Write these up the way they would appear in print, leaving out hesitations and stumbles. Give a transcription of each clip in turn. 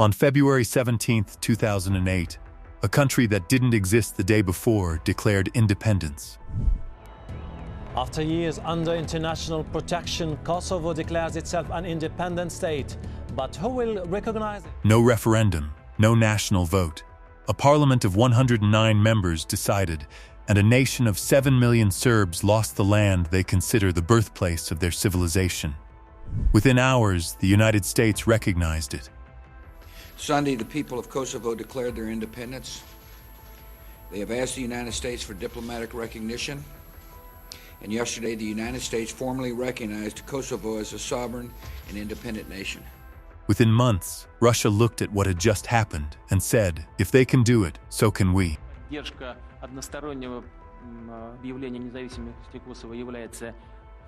On February 17, 2008, a country that didn't exist the day before declared independence. After years under international protection, Kosovo declares itself an independent state. But who will recognize it? No referendum, no national vote. A parliament of 109 members decided, and a nation of 7 million Serbs lost the land they consider the birthplace of their civilization. Within hours, the United States recognized it. Sunday, the people of Kosovo declared their independence. They have asked the United States for diplomatic recognition. And yesterday, the United States formally recognized Kosovo as a sovereign and independent nation. Within months, Russia looked at what had just happened and said, if they can do it, so can we. Поддержка одностороннего объявления независимости Косово является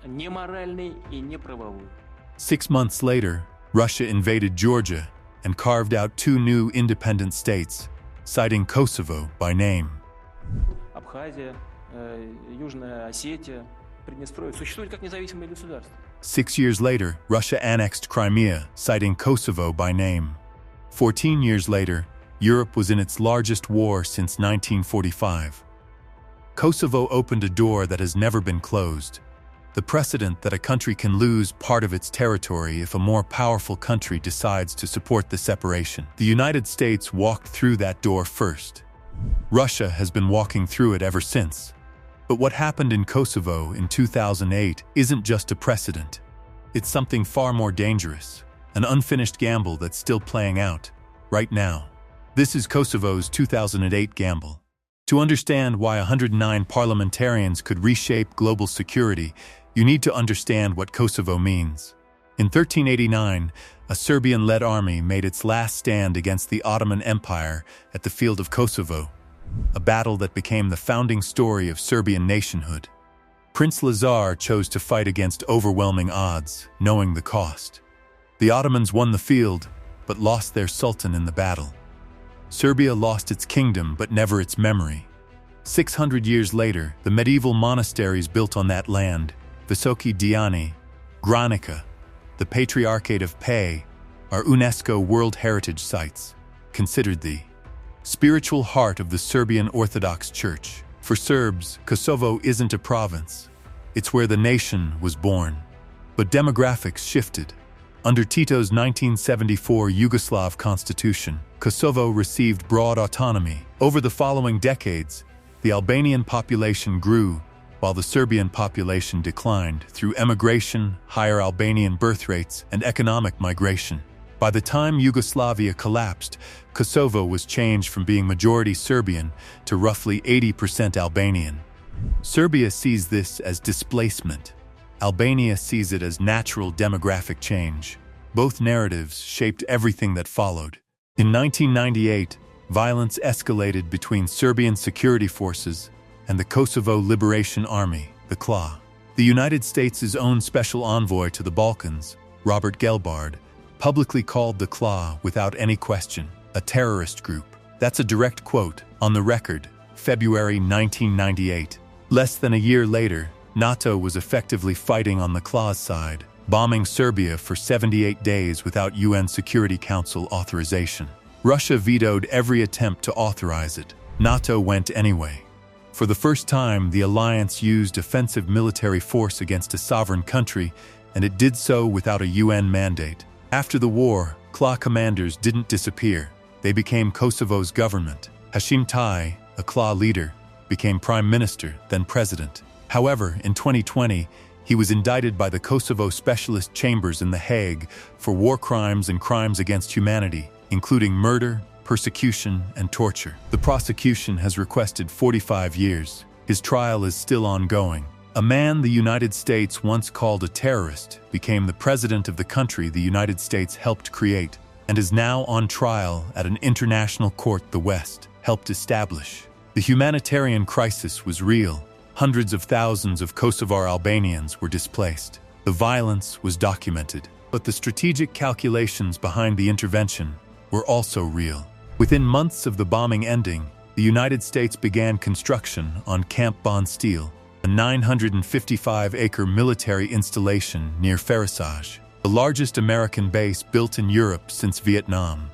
неморальной и неправовой. 6 months later, Russia invaded Georgia and carved out 2 new independent states, citing Kosovo by name. Абхазия, Южная Осетия, Приднестровье существуют как независимые государства. 6 years later, Russia annexed Crimea, citing Kosovo by name. 14 years later, Europe was in its largest war since 1945. Kosovo opened a door that has never been closed. The precedent that a country can lose part of its territory if a more powerful country decides to support the separation. The United States walked through that door first. Russia has been walking through it ever since. But what happened in Kosovo in 2008 isn't just a precedent. It's something far more dangerous, an unfinished gamble that's still playing out, right now. This is Kosovo's 2008 gamble. To understand why 109 parliamentarians could reshape global security, you need to understand what Kosovo means. In 1389, a Serbian-led army made its last stand against the Ottoman Empire at the field of Kosovo, a battle that became the founding story of Serbian nationhood. Prince Lazar chose to fight against overwhelming odds, knowing the cost. The Ottomans won the field, but lost their sultan in the battle. Serbia lost its kingdom, but never its memory. 600 years later, the medieval monasteries built on that land, Visoki Diani, Granica, the Patriarchate of Pej, are UNESCO World Heritage Sites, considered the spiritual heart of the Serbian Orthodox Church. For Serbs, Kosovo isn't a province. It's where the nation was born. But demographics shifted. Under Tito's 1974 Yugoslav constitution, Kosovo received broad autonomy. Over the following decades, the Albanian population grew, while the Serbian population declined through emigration, higher Albanian birth rates, and economic migration. By the time Yugoslavia collapsed, Kosovo was changed from being majority Serbian to roughly 80% Albanian. Serbia sees this as displacement. Albania sees it as natural demographic change. Both narratives shaped everything that followed. In 1998, violence escalated between Serbian security forces and the Kosovo Liberation Army, the KLA. The United States' own special envoy to the Balkans, Robert Gelbard, publicly called the KLA without any question a terrorist group. That's a direct quote, on the record, February 1998. Less than a year later, NATO was effectively fighting on the KLA's side, bombing Serbia for 78 days without UN Security Council authorization. Russia vetoed every attempt to authorize it. NATO went anyway. For the first time, the alliance used offensive military force against a sovereign country, and it did so without a UN mandate. After the war, KLA commanders didn't disappear. They became Kosovo's government. Hashim Taj, a KLA leader, became prime minister, then president. However, in 2020, he was indicted by the Kosovo Specialist Chambers in The Hague for war crimes and crimes against humanity, including murder, persecution, and torture. The prosecution has requested 45 years. His trial is still ongoing. A man the United States once called a terrorist became the president of the country the United States helped create and is now on trial at an international court the West helped establish. The humanitarian crisis was real. Hundreds of thousands of Kosovar Albanians were displaced. The violence was documented, but the strategic calculations behind the intervention were also real. Within months of the bombing ending, the United States began construction on Camp Bondsteel, a 955-acre military installation near Ferisaj, the largest American base built in Europe since Vietnam.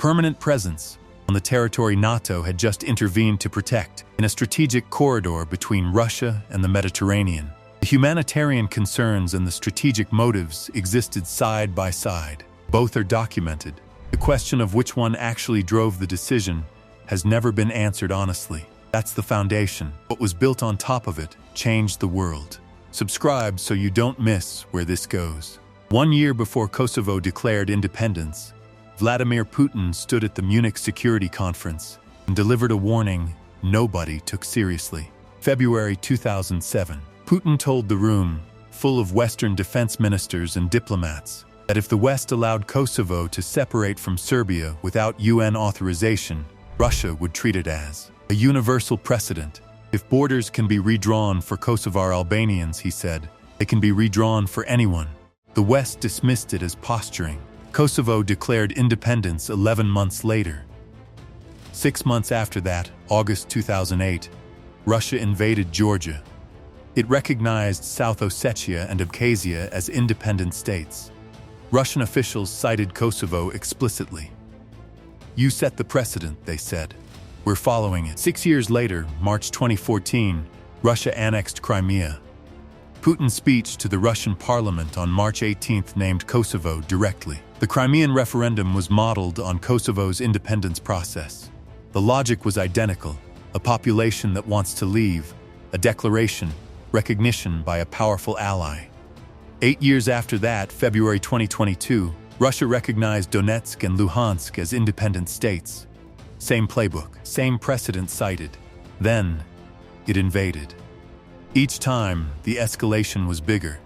permanent presence on the territory NATO had just intervened to protect, in a strategic corridor between Russia and the Mediterranean. The humanitarian concerns and the strategic motives existed side by side. Both are documented. The question of which one actually drove the decision has never been answered honestly. That's the foundation. What was built on top of it changed the world. Subscribe so you don't miss where this goes. 1 year before Kosovo declared independence, Vladimir Putin stood at the Munich Security Conference and delivered a warning nobody took seriously. February 2007. Putin told the room, full of Western defense ministers and diplomats, that if the West allowed Kosovo to separate from Serbia without UN authorization, Russia would treat it as a universal precedent. If borders can be redrawn for Kosovar Albanians, he said, they can be redrawn for anyone. The West dismissed it as posturing. Kosovo declared independence 11 months later. 6 months after that, August 2008, Russia invaded Georgia. It recognized South Ossetia and Abkhazia as independent states. Russian officials cited Kosovo explicitly. "You set the precedent," they said. "We're following it." 6 years later, March 2014, Russia annexed Crimea. Putin's speech to the Russian parliament on March 18th named Kosovo directly. The Crimean referendum was modeled on Kosovo's independence process. The logic was identical: a population that wants to leave, a declaration, recognition by a powerful ally. 8 years after that, February 2022, Russia recognized Donetsk and Luhansk as independent states. Same playbook, same precedent cited. Then, it invaded. Each time, the escalation was bigger.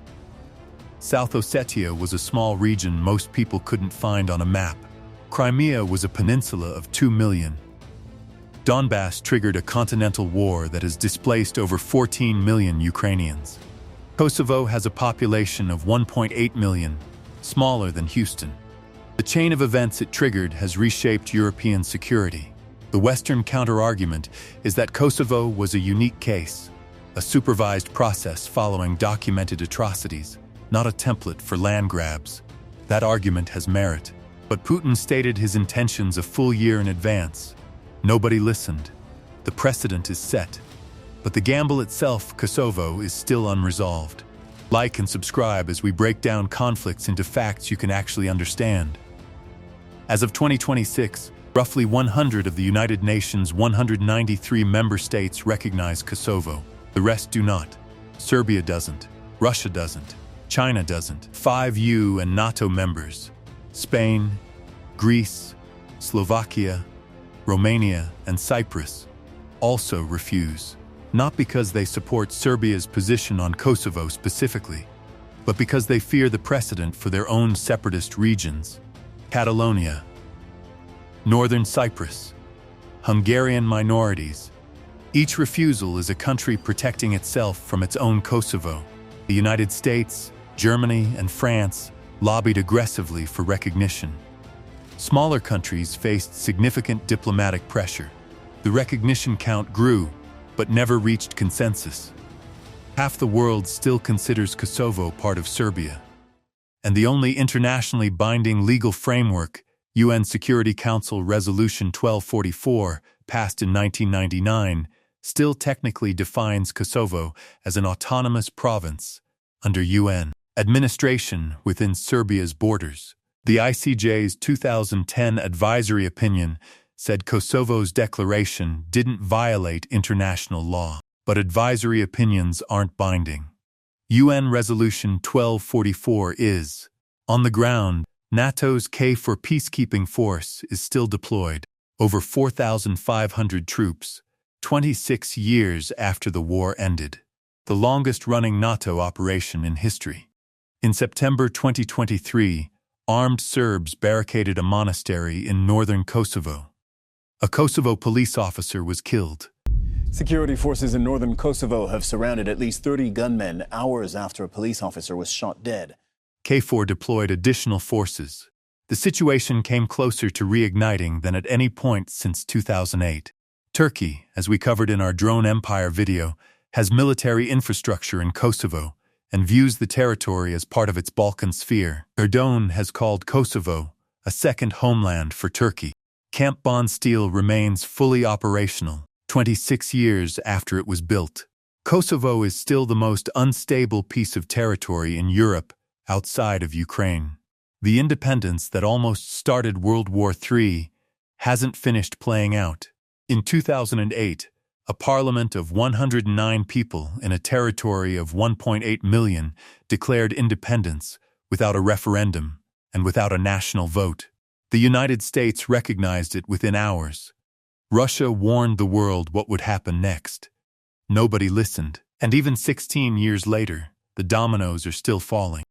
South Ossetia was a small region most people couldn't find on a map. Crimea was a peninsula of 2 million. Donbass triggered a continental war that has displaced over 14 million Ukrainians. Kosovo has a population of 1.8 million, smaller than Houston. The chain of events it triggered has reshaped European security. The Western counter-argument is that Kosovo was a unique case, a supervised process following documented atrocities, not a template for land grabs. That argument has merit. But Putin stated his intentions a full year in advance. Nobody listened. The precedent is set. But the gamble itself, Kosovo, is still unresolved. Like and subscribe as we break down conflicts into facts you can actually understand. As of 2026, roughly 100 of the United Nations' 193 member states recognize Kosovo. The rest do not. Serbia doesn't. Russia doesn't. China doesn't. 5 EU and NATO members, Spain, Greece, Slovakia, Romania, and Cyprus, also refuse. Not because they support Serbia's position on Kosovo specifically, but because they fear the precedent for their own separatist regions. Catalonia, Northern Cyprus, Hungarian minorities. Each refusal is a country protecting itself from its own Kosovo. The United States, Germany, and France lobbied aggressively for recognition. Smaller countries faced significant diplomatic pressure. The recognition count grew, but never reached consensus. Half the world still considers Kosovo part of Serbia. And the only internationally binding legal framework, UN Security Council Resolution 1244, passed in 1999, still technically defines Kosovo as an autonomous province under UN administration within Serbia's borders. The ICJ's 2010 advisory opinion said Kosovo's declaration didn't violate international law, but advisory opinions aren't binding. UN Resolution 1244 is. On the ground, NATO's KFOR peacekeeping force is still deployed, over 4,500 troops, 26 years after the war ended, the longest-running NATO operation in history. In September 2023, armed Serbs barricaded a monastery in northern Kosovo. A Kosovo police officer was killed. Security forces in northern Kosovo have surrounded at least 30 gunmen hours after a police officer was shot dead. KFOR deployed additional forces. The situation came closer to reigniting than at any point since 2008. Turkey, as we covered in our Drone Empire video, has military infrastructure in Kosovo and views the territory as part of its Balkan sphere. Erdogan has called Kosovo a second homeland for Turkey. Camp Bondsteel remains fully operational, 26 years after it was built. Kosovo is still the most unstable piece of territory in Europe outside of Ukraine. The independence that almost started World War III hasn't finished playing out. In 2008, a parliament of 109 people in a territory of 1.8 million declared independence without a referendum and without a national vote. The United States recognized it within hours. Russia warned the world what would happen next. Nobody listened, and even 16 years later, the dominoes are still falling.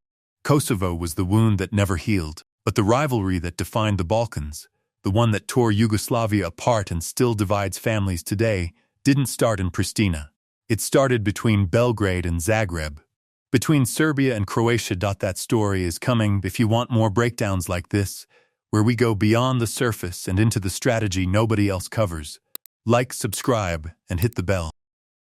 Kosovo was the wound that never healed, but the rivalry that defined the Balkans, the one that tore Yugoslavia apart and still divides families today, didn't start in Pristina. It started between Belgrade and Zagreb. Between Serbia and Croatia. That story is coming if you want more breakdowns like this, where we go beyond the surface and into the strategy nobody else covers. Like, subscribe, and hit the bell.